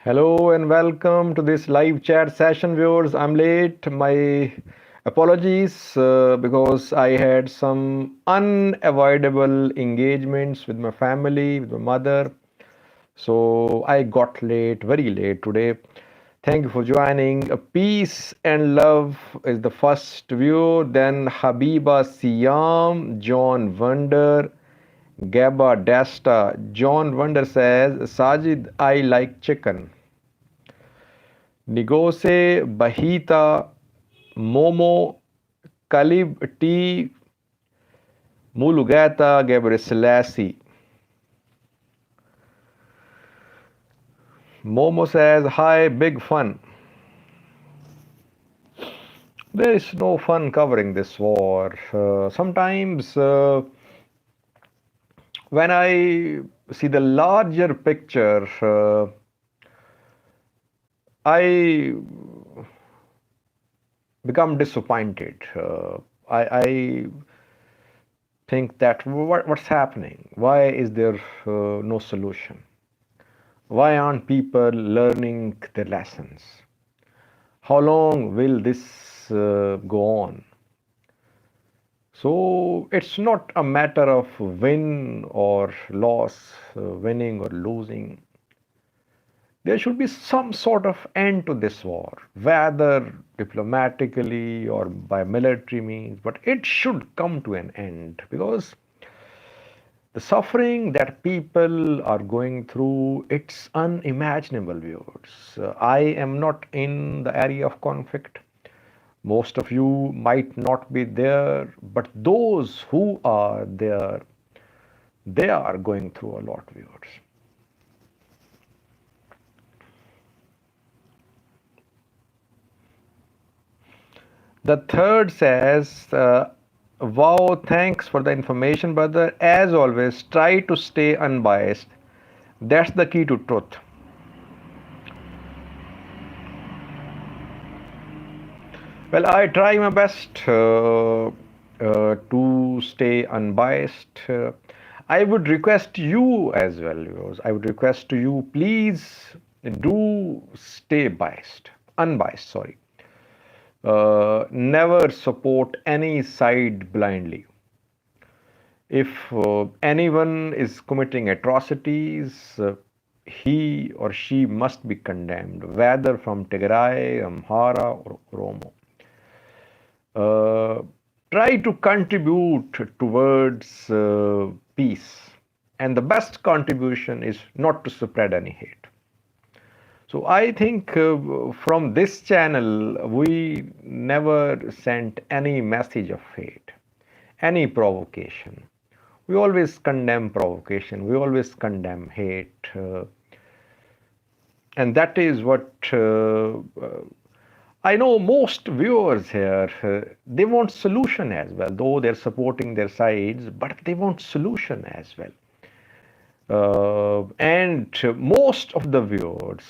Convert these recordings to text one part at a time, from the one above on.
Hello and welcome to this live chat session, viewers. I'm late. My apologies because I had some unavoidable engagements with my family, with my mother. So I got late, very late today. Thank you for joining. Peace and love is the first view. Then Habiba Siam, John Wonder, Gaba Dasta. John Wonder says, Sajid, I like chicken. Negose, Bahita, Momo, Kalib T, Mulugata, Gebre Selassie. Momo says, Hi, big fun. There is no fun covering this war. Sometimes when I see the larger picture, I become disappointed. I think that what's happening? Why is there no solution? Why aren't people learning their lessons? How long will this go on? So it's not a matter of win or loss, winning or losing. There should be some sort of end to this war, whether diplomatically or by military means, but it should come to an end because the suffering that people are going through, it's unimaginable, viewers. I am not in the area of conflict. Most of you might not be there, but those who are there, they are going through a lot, viewers. The third says, wow, thanks for the information, brother. As always, try to stay unbiased. That's the key to truth. Well, I try my best to stay unbiased. I would request you as well, viewers. I would request to you, please do stay biased, unbiased, sorry. Never support any side blindly. If anyone is committing atrocities, he or she must be condemned, whether from Tigray, Amhara, or Oromo. Try to contribute towards peace. And the best contribution is not to spread any hate. So I think from this channel, we never sent any message of hate, any provocation. We always condemn provocation. We always condemn hate. And that is what I know most viewers here, they want solution as well, though they're supporting their sides, but they want solution as well. And most of the viewers,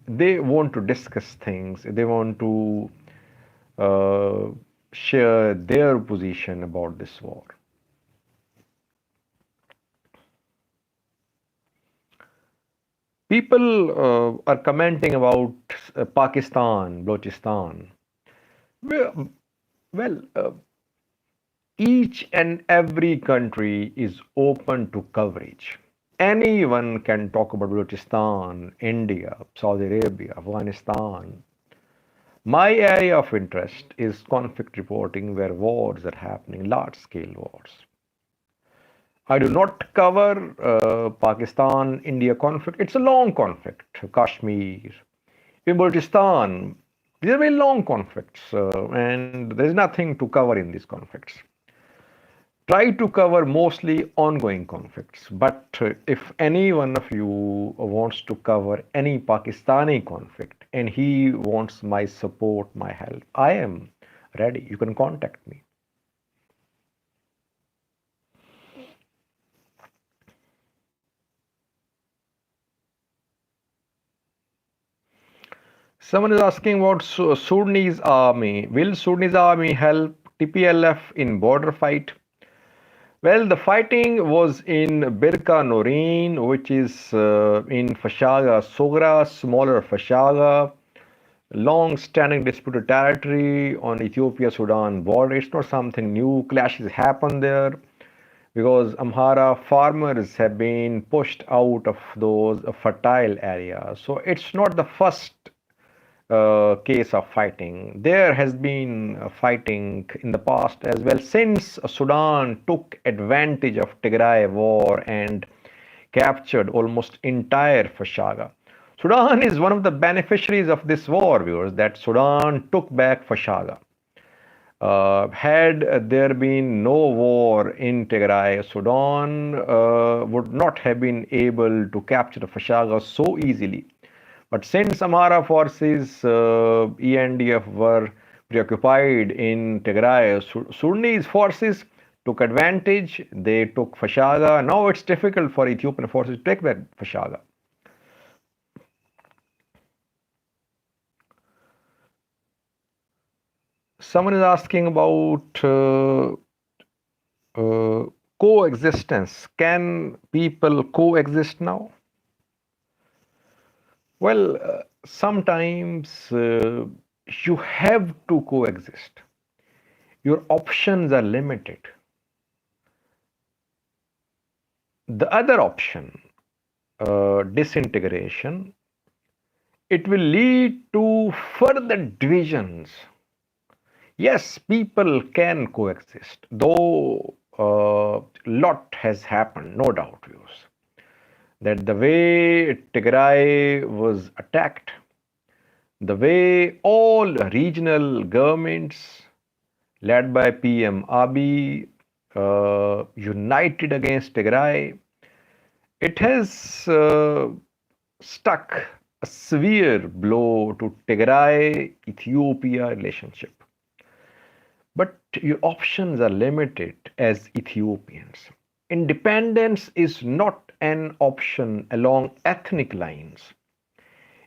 they want to discuss things, they want to share their position about this war. People are commenting about Pakistan, Balochistan. Well, well, each and every country is open to coverage. Anyone can talk about Balochistan, India, Saudi Arabia, Afghanistan. My area of interest is conflict reporting where wars are happening, large scale wars. I do not cover Pakistan India conflict. It's a long conflict. Kashmir, in Balochistan, these are very long conflicts, and there is nothing to cover in these conflicts. Try to cover mostly ongoing conflicts. But if any one of you wants to cover any Pakistani conflict and he wants my support, my help, I am ready. You can contact me. Someone is asking about Sudanese army. Will Sudanese army help TPLF in border fight? Well, the fighting was in Birka Norin, which is in Fashaga Sogra, smaller Fashaga, long-standing disputed territory on Ethiopia-Sudan border. It's not something new. Clashes happen there because Amhara farmers have been pushed out of those fertile areas. So it's not the first case of fighting. There has been fighting in the past as well since Sudan took advantage of Tigray war and captured almost entire Fashaga. Sudan is one of the beneficiaries of this war, viewers, that Sudan took back Fashaga. Had there been no war in Tigray, Sudan would not have been able to capture Fashaga so easily. But since Amhara forces, ENDF, were preoccupied in Tigray, Sudanese forces took advantage. They took Fashaga. Now it's difficult for Ethiopian forces to take back Fashaga. Someone is asking about coexistence. Can people coexist now? Well, sometimes you have to coexist. Your options are limited. The other option, disintegration, it will lead to further divisions. Yes, people can coexist, though a lot has happened, no doubt, viewers. That the way Tigray was attacked, the way all regional governments led by PM Abiy united against Tigray, it has stuck a severe blow to Tigray Ethiopia relationship. But your options are limited as Ethiopians. Independence is not an option along ethnic lines.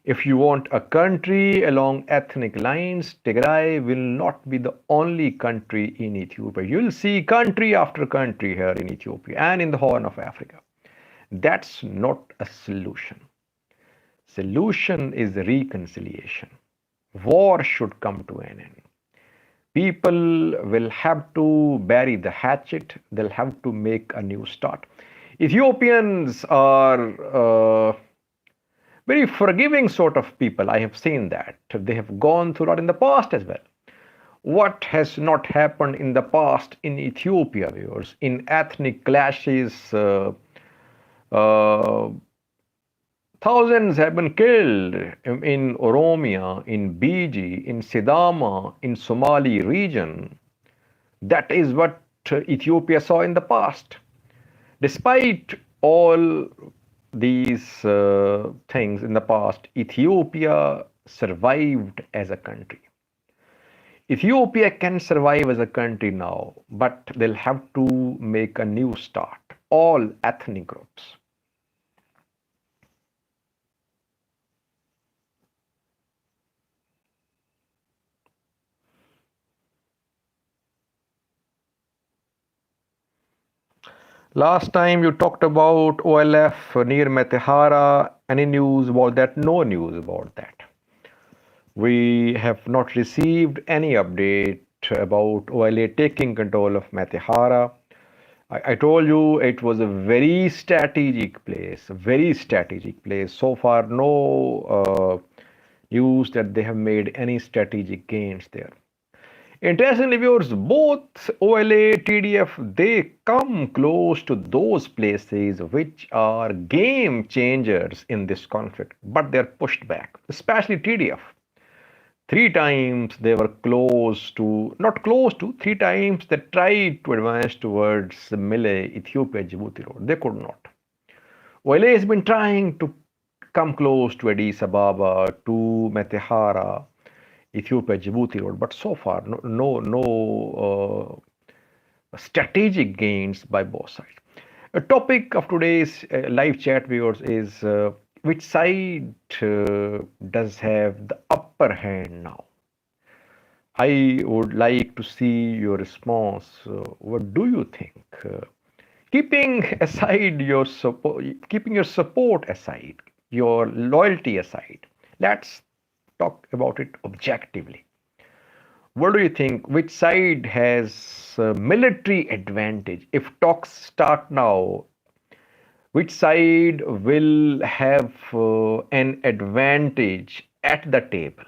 If you want a country along ethnic lines, Tigray will not be the only country in Ethiopia. You'll see country after country here in Ethiopia and in the Horn of Africa. That's not a solution. Solution is reconciliation. War should come to an end. People will have to bury the hatchet. They'll have to make a new start. Ethiopians are very forgiving sort of people. I have seen that. They have gone through a lot in the past as well. What has not happened in the past in Ethiopia, viewers, in ethnic clashes, uh, thousands have been killed in Oromia, in Biji, in Sidama, in Somali region. That is what Ethiopia saw in the past. Despite all these things in the past, Ethiopia survived as a country. Ethiopia can survive as a country now, but they'll have to make a new start. All ethnic groups. Last time you talked about OLF near Metehara. Any news about that? No news about that. We have not received any update about OLA taking control of Metehara. I told you it was a very strategic place, a very strategic place. So far, no news that they have made any strategic gains there. Interestingly, viewers, both OLA, TDF, they come close to those places which are game changers in this conflict, but they're pushed back, especially TDF. Three times they were close to, not close to, three times they tried to advance towards Mille, Ethiopia, Djibouti road. They could not. OLA has been trying to come close to Addis Ababa, to Metehara, Ethiopia Djibouti road, but so far no strategic gains by both sides. A topic of today's live chat, viewers, is which side does have the upper hand now? I would like to see your response. What do you think? Keeping aside your support, keeping your support aside, your loyalty aside, let's talk about it objectively. What do you think? Which side has military advantage? If talks start now, which side will have an advantage at the table?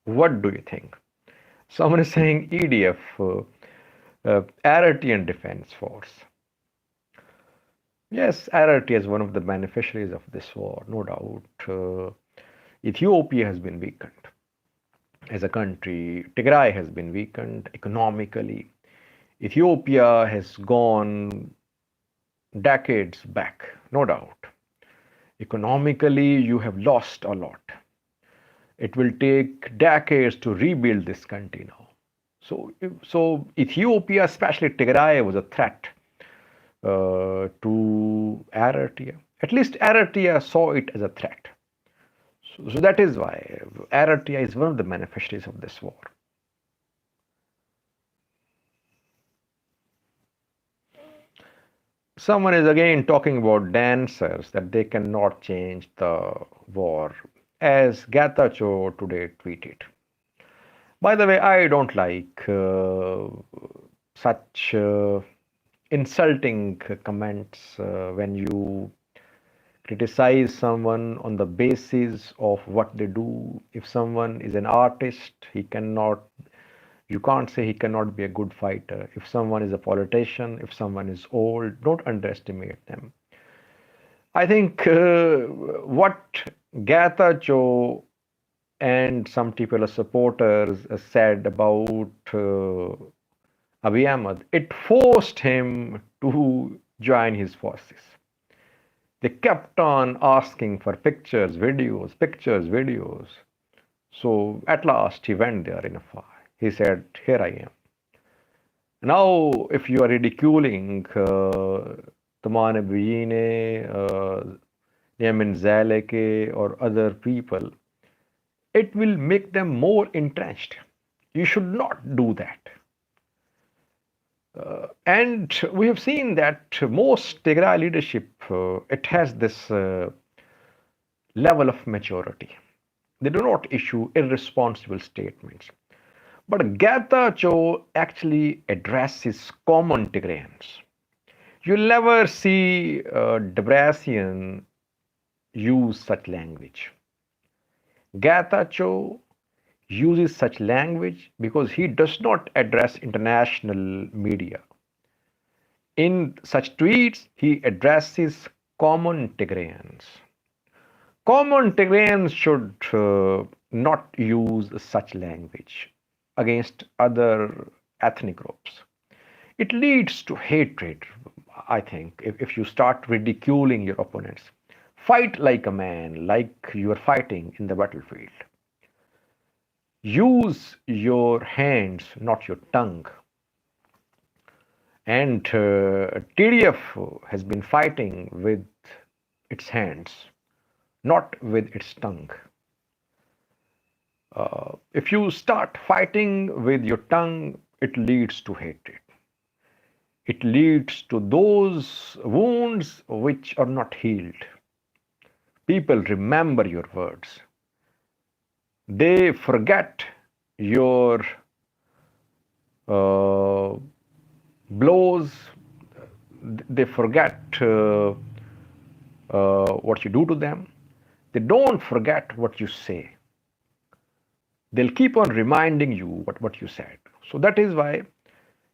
What do you think? Someone is saying EDF, Eritrean Defense Force. Yes, Eritrea is one of the beneficiaries of this war, no doubt. Ethiopia has been weakened as a country. Tigray has been weakened economically. Ethiopia has gone decades back, no doubt. Economically, you have lost a lot. It will take decades to rebuild this country now. So Ethiopia, especially Tigray, was a threat to Eritrea. At least Eritrea saw it as a threat. So that is why Eritrea is one of the beneficiaries of this war. Someone is again talking about dancers that they cannot change the war, as Getachew today tweeted. By the way, I don't like such insulting comments when you criticize someone on the basis of what they do. If someone is an artist, you can't say he cannot be a good fighter. If someone is a politician, if someone is old, don't underestimate them. I think what Getachew and some people, supporters, said about Abiy Ahmed, it forced him to join his forces. They kept on asking for pictures, videos, pictures, videos. So at last he went there in a fire. He said, "Here I am." Now, if you are ridiculing Tamane Bujine, Yemen Zaleke, or other people, it will make them more entrenched. You should not do that. And we have seen that most Tigray leadership, it has this level of maturity. They do not issue irresponsible statements. But Getachew actually addresses common Tigrayans. You'll never see Debrecen use such language. Getachew uses such language because he does not address international media. In such tweets, he addresses common Tigrayans. Common Tigrayans should not use such language against other ethnic groups. It leads to hatred, I think, if you start ridiculing your opponents. Fight like a man, like you are fighting in the battlefield. Use your hands, not your tongue. And TDF has been fighting with its hands, not with its tongue. If you start fighting with your tongue, it leads to hatred. It leads to those wounds which are not healed. People remember your words. They forget your blows. They forget what you do to them. They don't forget what you say. They'll keep on reminding you what you said. So that is why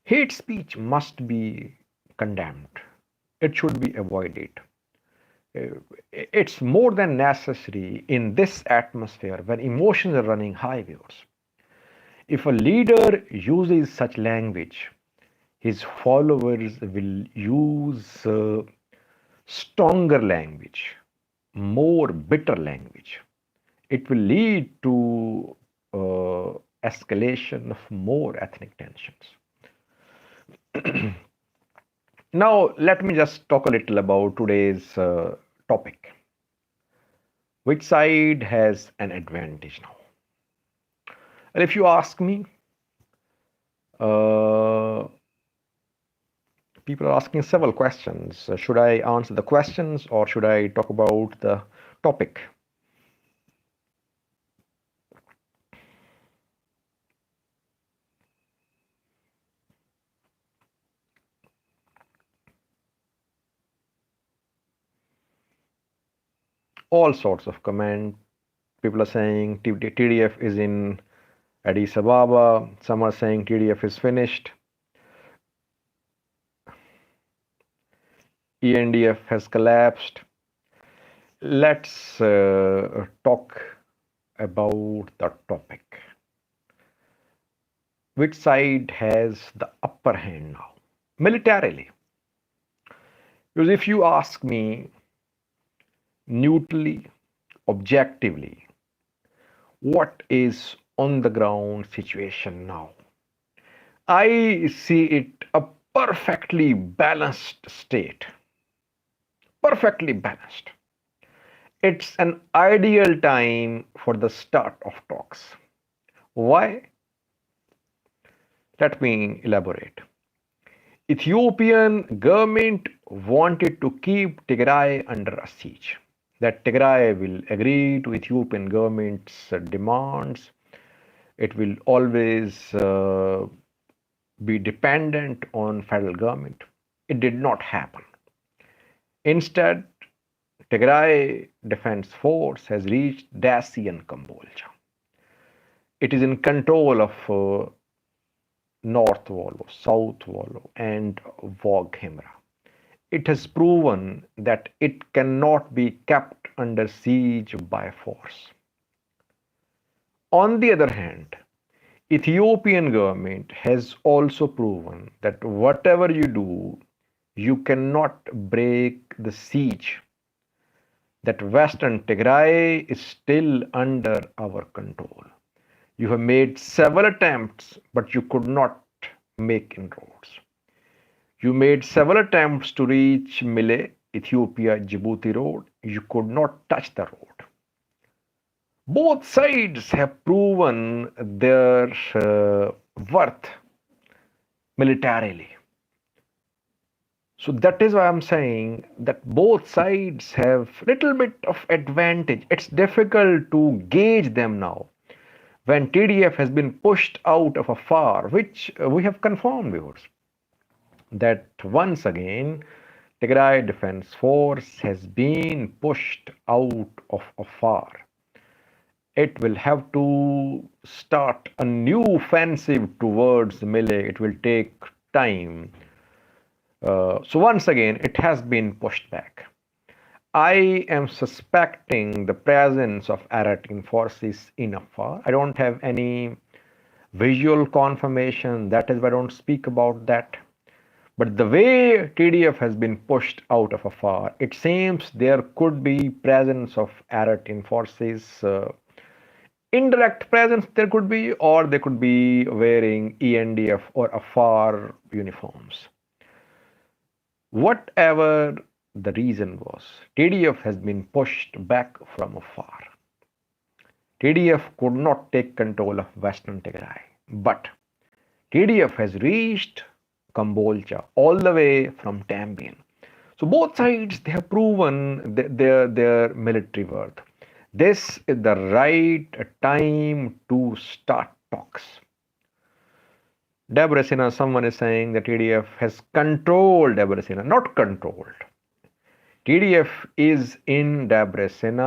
hate speech must be condemned. It should be avoided. It's more than necessary in this atmosphere when emotions are running high, viewers. If a leader uses such language, his followers will use stronger language, more bitter language. It will lead to escalation of more ethnic tensions. Now, let me just talk a little about today's topic. Which side has an advantage now? And if you ask me, People are asking several questions. Should I answer the questions or should I talk about the topic? All sorts of comment. People are saying TDF is in Addis Ababa. Some are saying TDF is finished. ENDF has collapsed. Let's talk about the topic. Which side has the upper hand now? Militarily. Because if you ask me neutrally, objectively, what is on the ground situation now? I see it a perfectly balanced state. Perfectly balanced. It's an ideal time for the start of talks. Why? Let me elaborate. Ethiopian government wanted to keep Tigray under a siege. That Tigray will agree to Ethiopian government's demands. It will always be dependent on federal government. It did not happen. Instead, Tigray Defense Force has reached Dassi and Kambolja. It is in control of North Vollo, South Vollo, and Vog Himra. It has proven that it cannot be kept under siege by force. On the other hand, Ethiopian government has also proven that whatever you do, you cannot break the siege. That Western Tigray is still under our control. You have made several attempts, but you could not make inroads. You made several attempts to reach Mille, Ethiopia Djibouti road. You could not touch the road. Both sides have proven their worth militarily. So that is why I'm saying that both sides have little bit of advantage. It's difficult to gauge them now when TDF has been pushed out of Afar, which we have confirmed viewers, that once again Tigray Defense Force has been pushed out of Afar. It will have to start a new offensive towards Mille. It will take time. So once again, it has been pushed back. I am suspecting the presence of Eritrean forces in Afar. I don't have any visual confirmation. That is why I don't speak about that. But the way TDF has been pushed out of Afar, it seems there could be presence of Eritrean forces. Indirect presence there could be, or they could be wearing ENDF or Afar uniforms. Whatever the reason was, TDF has been pushed back from Afar. TDF could not take control of Western Tigray, but TDF has reached Kambolja all the way from Tambien. So both sides, they have proven their military worth. This is the right time to start talks. Debrecen, someone is saying that TDF has controlled Debrecen. Not controlled. TDF is in Debrecen,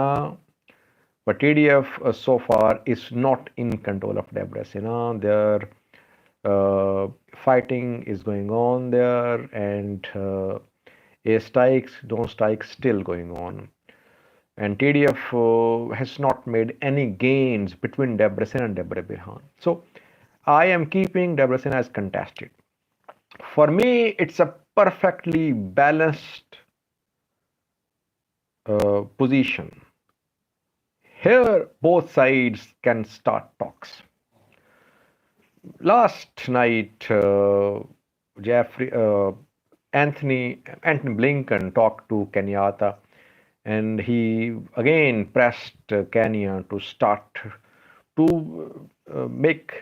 but TDF so far is not in control of Debrecen. Their fighting is going on there, and airstrikes, drone strikes still going on. And TDF has not made any gains between Debrecen and Debre Birhan. So I am keeping Debrecen as contested. For me, it's a perfectly balanced position. Here, both sides can start talks. Last night, Anthony Blinken talked to Kenyatta, and he again pressed Kenya to start to make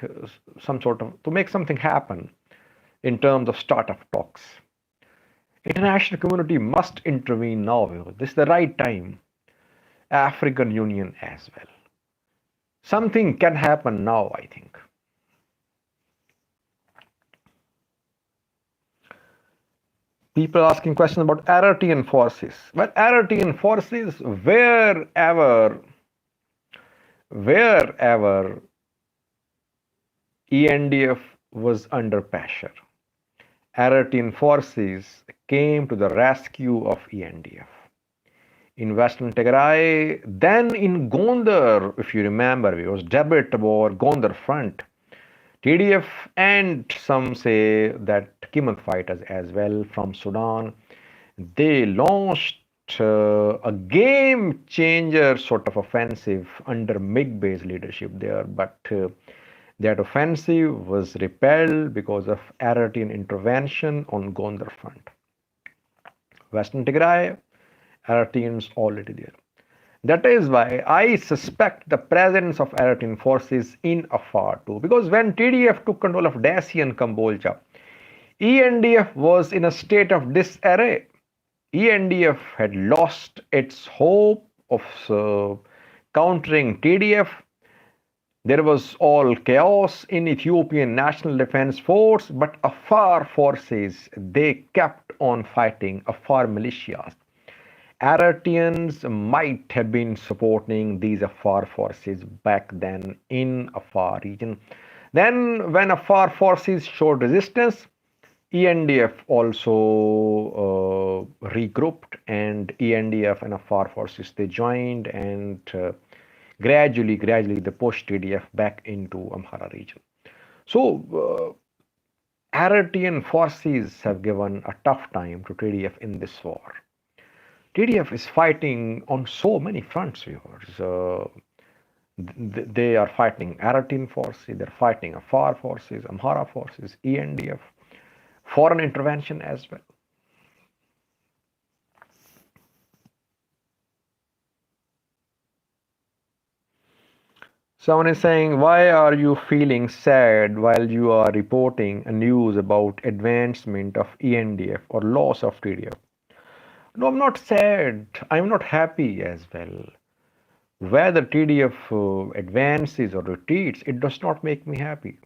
something happen in terms of start of talks. International community must intervene now. This is the right time. African Union as well. Something can happen now, I think. People asking questions about Eritrean forces. Well, Eritrean forces, wherever ENDF was under pressure, Eritrean forces came to the rescue of ENDF. In Western Tigray, then in Gondar, if you remember, it was debate about Gondar front. TDF and some say that Kimant fighters as well from Sudan, they launched a game changer sort of offensive under Migbay's leadership there, but that offensive was repelled because of Eritrean intervention on Gondar front. Western Tigray, Eritreans already there. That is why I suspect the presence of Eritrean forces in Afar too. Because when TDF took control of Daci and Kambolcha, ENDF was in a state of disarray. ENDF had lost its hope of countering TDF. There was all chaos in Ethiopian National Defense Force, but Afar forces, they kept on fighting, Afar militias. Eritreans might have been supporting these Afar forces back then in Afar region. Then when Afar forces showed resistance, ENDF also regrouped, and ENDF and Afar forces, they joined, and gradually they pushed TDF back into Amhara region. So Eritrean forces have given a tough time to TDF in this war. TDF is fighting on so many fronts, viewers. They are fighting Eritrean forces, they're fighting Afar forces, Amhara forces, ENDF, foreign intervention as well. Someone is saying, why are you feeling sad while you are reporting a news about advancement of ENDF or loss of TDF? No, I'm not sad. I'm not happy as well. Whether TDF advances or retreats, it does not make me happy.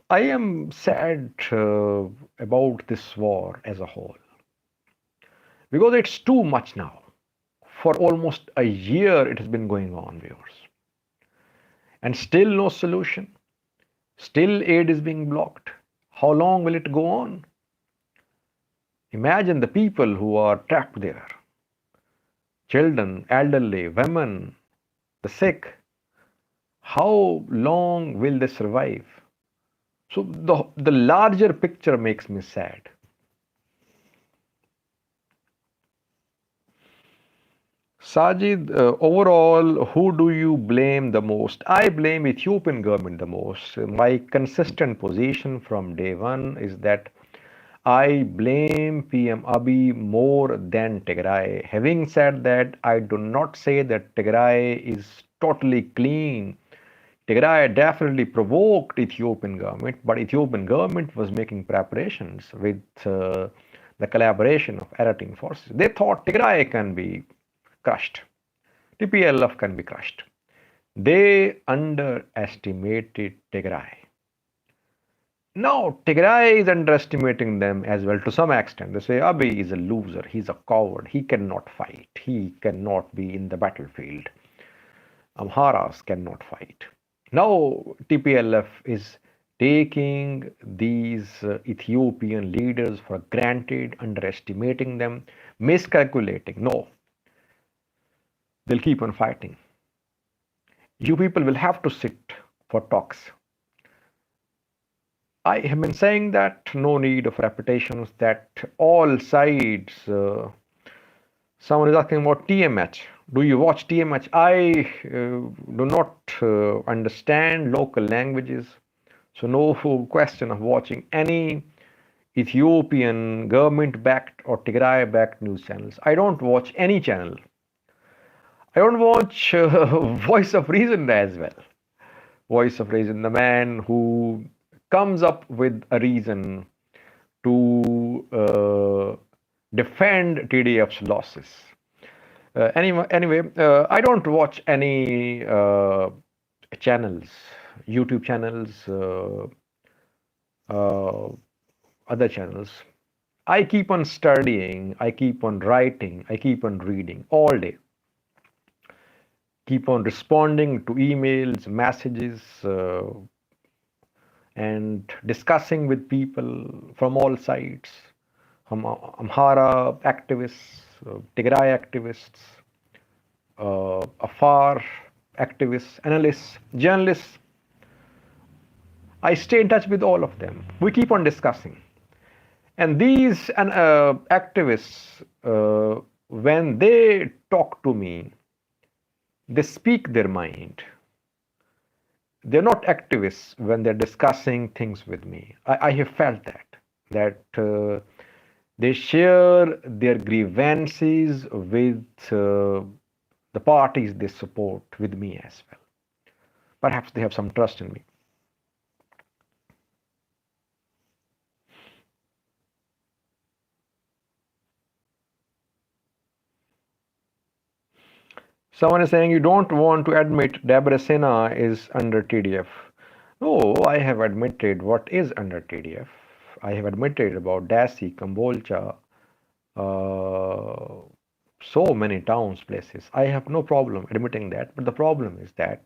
I am sad about this war as a whole because it's too much now. For almost a year, it has been going on, viewers. And still no solution. Still aid is being blocked. How long will it go on? Imagine the people who are trapped there. Children, elderly, women, the sick. How long will they survive? So the larger picture makes me sad. Sajid, overall, who do you blame the most? I blame Ethiopian government the most. My consistent position from day one is that I blame PM Abiy more than Tigray. Having said that, I do not say that Tigray is totally clean. Tigray definitely provoked Ethiopian government, but Ethiopian government was making preparations with the collaboration of Eritrean forces. They thought Tigray can be crushed. TPLF can be crushed. They underestimated Tigray. Now, Tigray is underestimating them as well to some extent. They say Abiy is a loser, he's a coward, he cannot fight, he cannot be in the battlefield. Amharas cannot fight. Now, TPLF is taking these Ethiopian leaders for granted, underestimating them, miscalculating. No, they'll keep on fighting. You people will have to sit for talks. I have been saying that no need of repetitions, that all sides. Someone is asking about TMH. Do you watch TMH? I do not understand local languages, so no question of watching any Ethiopian government-backed or Tigray-backed news channels. I don't watch any channel. I don't watch Voice of Reason as well. Voice of Reason, the man who comes up with a reason to defend TDF's losses. Anyway, I don't watch any channels, YouTube channels, uh, other channels. I keep on studying, I keep on writing, I keep on reading all day. Keep on responding to emails, messages, and discussing with people from all sides. Amhara activists, Tigray activists, Afar activists, analysts, journalists. I stay in touch with all of them. We keep on discussing. And these activists, when they talk to me, they speak their mind. They're not activists when they're discussing things with me. I have felt that they share their grievances with the parties they support with me as well. Perhaps they have some trust in me. Someone is saying you don't want to admit Debrecen is under TDF. No, I have admitted what is under TDF. I have admitted about Dasi, Kambolcha, so many towns, places. I have no problem admitting that. But the problem is that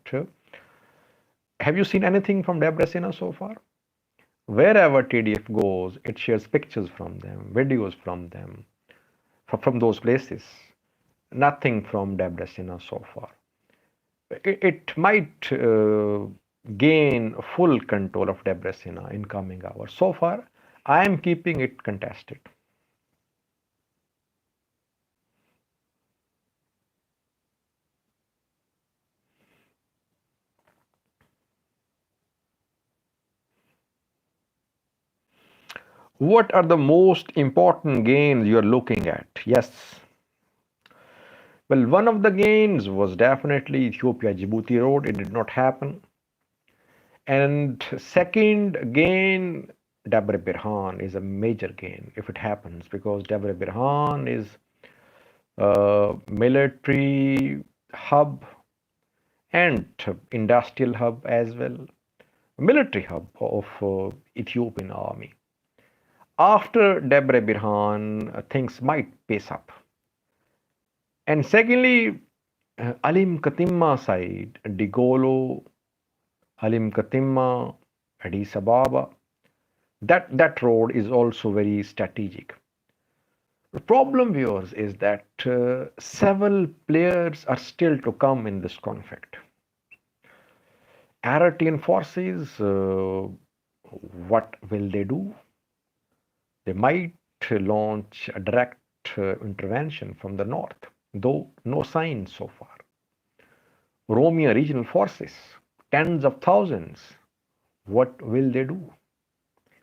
have you seen anything from Debrecen so far? Wherever TDF goes, it shares pictures from them, videos from them, from those places. Nothing from Debrecen so far. It might gain full control of Debrecen in coming hours. So far, I am keeping it contested. What are the most important gains you are looking at? Yes. Well, one of the gains was definitely Ethiopia-Djibouti road. It did not happen. And second gain, Debre Birhan is a major gain if it happens, because Debre Birhan is a military hub and industrial hub as well, military hub of Ethiopian army. After Debre Birhan, things might pace up. And secondly, Alim Katimma side, Digolo, Alim Katimma, Addis Ababa, that road is also very strategic. The problem, viewers, is that several players are still to come in this conflict. Eritrean forces, what will they do? They might launch a direct intervention from the north, though no signs so far. Oromia regional forces, tens of thousands, what will they do?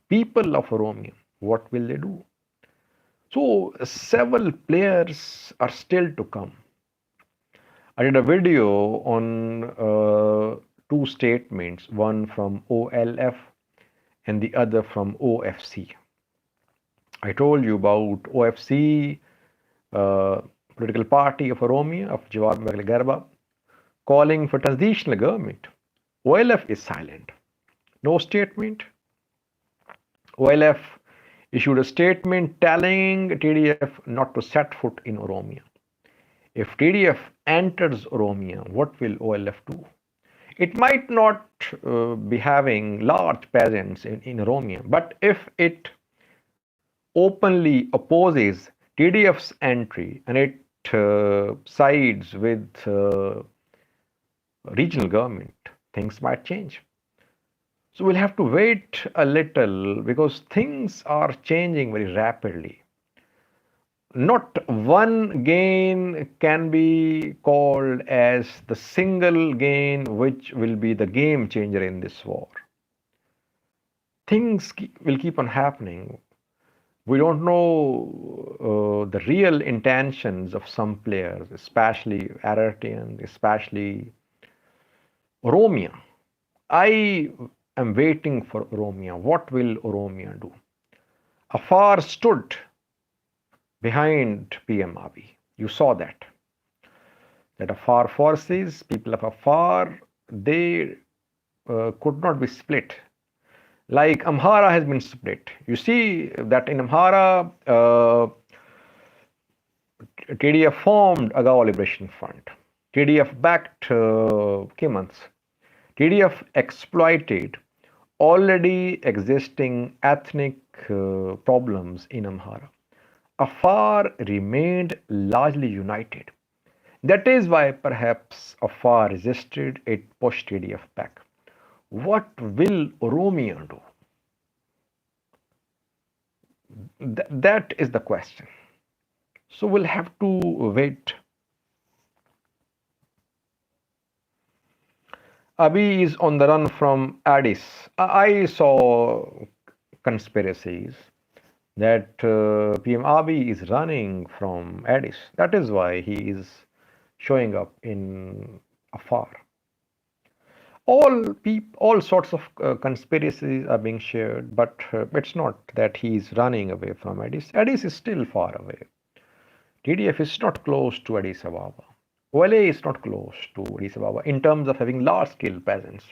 People of Oromia, what will they do? So several players are still to come. I did a video on two statements, one from OLF and the other from OFC. I told you about OFC, political party of Oromia, of Jawad Garba, calling for transitional government. OLF is silent. No statement. OLF issued a statement telling TDF not to set foot in Oromia. If TDF enters Oromia, what will OLF do? It might not be having large presence in Oromia, but if it openly opposes TDF's entry and it sides with regional government, things might change. So we'll have to wait a little because things are changing very rapidly. Not one gain can be called as the single gain which will be the game changer in this war. Things will keep on happening. We don't know the real intentions of some players, especially Eritrean, especially Oromia. I am waiting for Oromia. What will Oromia do? Afar stood behind PM Abiy. You saw that Afar forces, people of Afar, they could not be split. Like Amhara has been split. You see that in Amhara, TDF formed Agao Liberation Front. TDF backed Kimans. TDF exploited already existing ethnic problems in Amhara. Afar remained largely united. That is why perhaps Afar resisted, it pushed TDF back. What will Oromia do? That is the question. So we'll have to wait. Abiy is on the run from Addis. I saw conspiracies that PM Abiy is running from Addis. That is why he is showing up in Afar. All sorts of conspiracies are being shared, but it's not that he is running away from Addis. Addis is still far away. TDF is not close to Addis Ababa. OLA is not close to Addis Ababa in terms of having large-scale presence.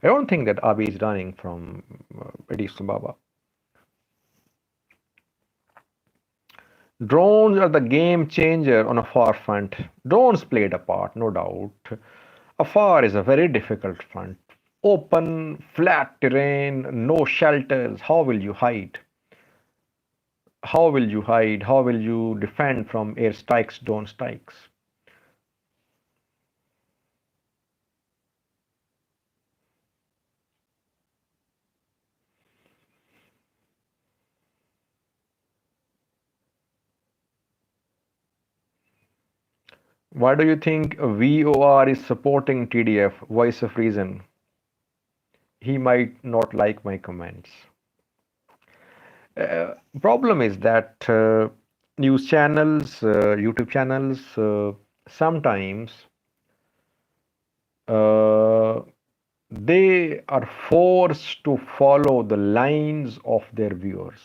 I don't think that Abiy is running from Addis Ababa. Drones are the game changer on Afar front. Drones played a part, no doubt. Afar is a very difficult front. Open, flat terrain, no shelters. How will you hide? How will you hide? How will you defend from air strikes, drone strikes? Why do you think VOR is supporting TDF, Voice of Reason? He might not like my comments. Problem is that news channels, YouTube channels, sometimes they are forced to follow the lines of their viewers.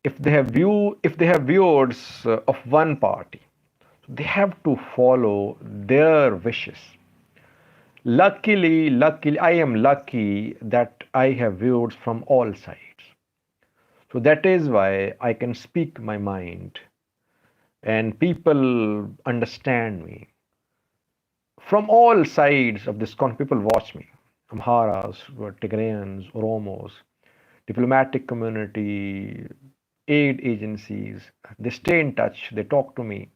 If they have viewers of one party, they have to follow their wishes. Luckily, I am lucky that I have viewers from all sides. So that is why I can speak my mind and people understand me. From all sides of this country, people watch me. Amharas, Tigrayans, Oromos, diplomatic community, aid agencies, they stay in touch, they talk to me.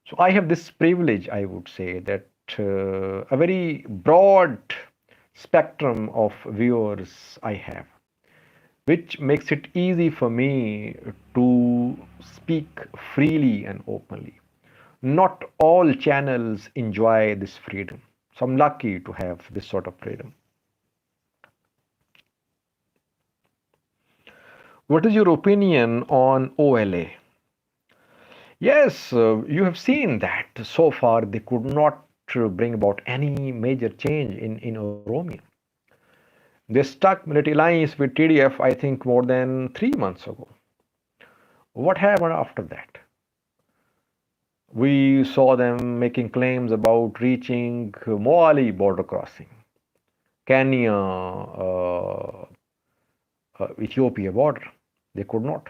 So I have this privilege, I would say, that a very broad spectrum of viewers I have, which makes it easy for me to speak freely and openly. Not all channels enjoy this freedom. So I'm lucky to have this sort of freedom. What is your opinion on OLA? Yes, you have seen that so far they could not bring about any major change in Oromia. They struck military alliance with TDF, I think, more than 3 months ago. What happened after that? We saw them making claims about reaching Moali border crossing, Kenya, Ethiopia border. They could not.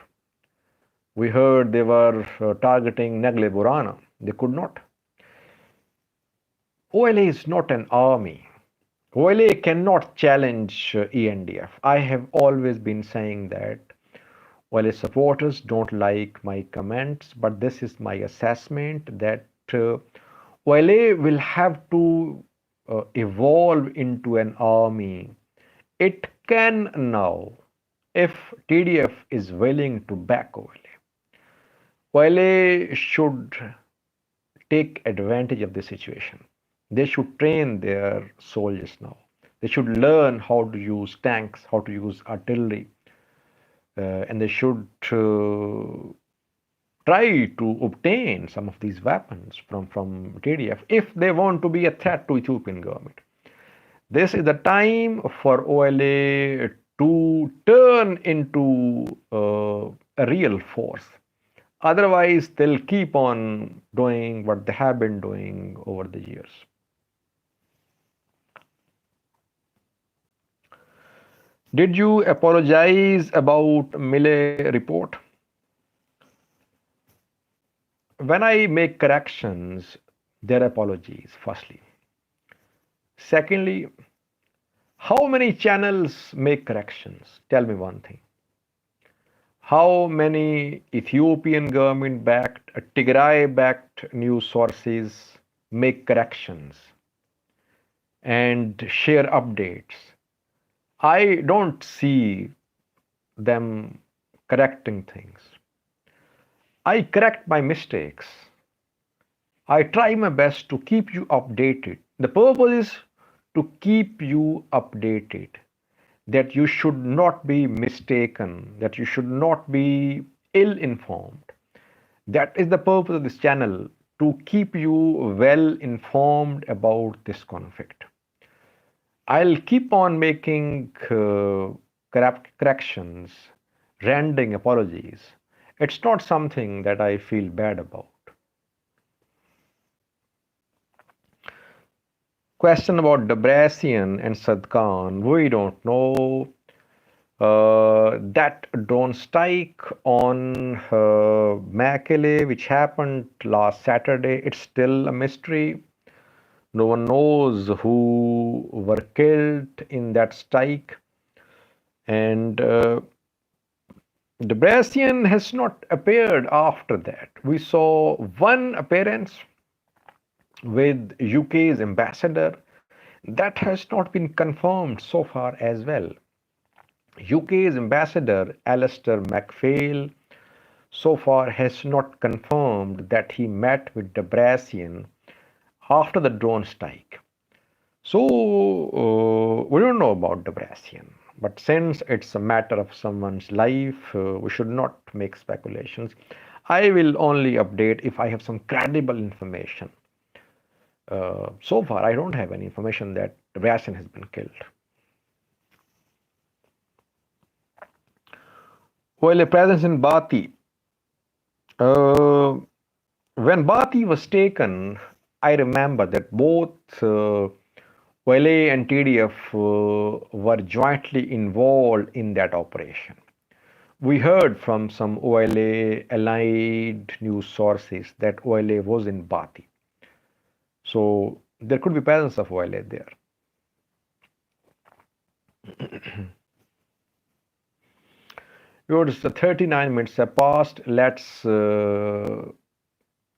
We heard they were targeting Nagle Burana. They could not. OLA is not an army. OLA cannot challenge ENDF. I have always been saying that OLA supporters don't like my comments, but this is my assessment that OLA will have to evolve into an army. It can now, if TDF is willing to back OLA. OLA should take advantage of the situation. They should train their soldiers now. They should learn how to use tanks, how to use artillery, and they should try to obtain some of these weapons from TDF if they want to be a threat to Ethiopian government. This is the time for OLA to turn into a real force. Otherwise, they'll keep on doing what they have been doing over the years. Did you apologize about Millet report? When I make corrections, they're apologies, firstly. Secondly, how many channels make corrections? Tell me one thing. How many Ethiopian government backed, Tigray backed news sources make corrections and share updates? I don't see them correcting things. I correct my mistakes. I try my best to keep you updated. The purpose is to keep you updated, that you should not be mistaken, that you should not be ill informed. That is the purpose of this channel, to keep you well informed about this conflict. I'll keep on making corrections, rendering apologies. It's not something that I feel bad about. Question about Debrecen and Sadkan. We don't know. That drone strike on Mekele, which happened last Saturday, it's still a mystery. No one knows who were killed in that strike. And Debrecen has not appeared after that. We saw one appearance with UK's ambassador. That has not been confirmed so far as well. UK's ambassador, Alistair MacPhail, so far has not confirmed that he met with Debrecen after the drone strike. So we don't know about Debrecen. But since it's a matter of someone's life, we should not make speculations. I will only update if I have some credible information. So far, I don't have any information that Debrecen has been killed. Well, a presence in Bati. When Bati was taken, I remember that both OLA and TDF were jointly involved in that operation. We heard from some OLA allied news sources that OLA was in Bati. So there could be presence of OLA there. Yours, 39 minutes have passed. Let's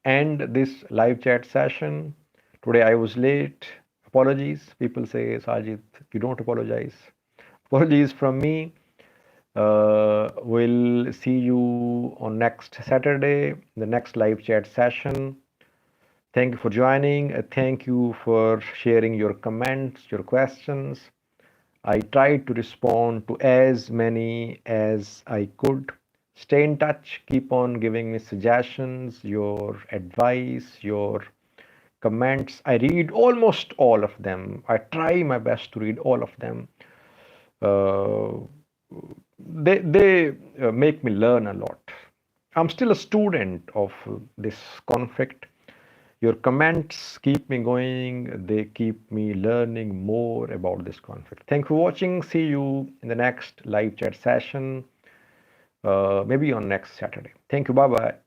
end this live chat session. Today I was late. Apologies. People say, Sajid, you don't apologize. Apologies from me. We'll see you on next Saturday, the next live chat session. Thank you for joining. Thank you for sharing your comments, your questions. I tried to respond to as many as I could. Stay in touch. Keep on giving me suggestions, your advice, your comments. I read almost all of them. I try my best to read all of them. They make me learn a lot. I'm still a student of this conflict. Your comments keep me going. They keep me learning more about this conflict. Thank you for watching. See you in the next live chat session, maybe on next Saturday. Thank you. Bye-bye.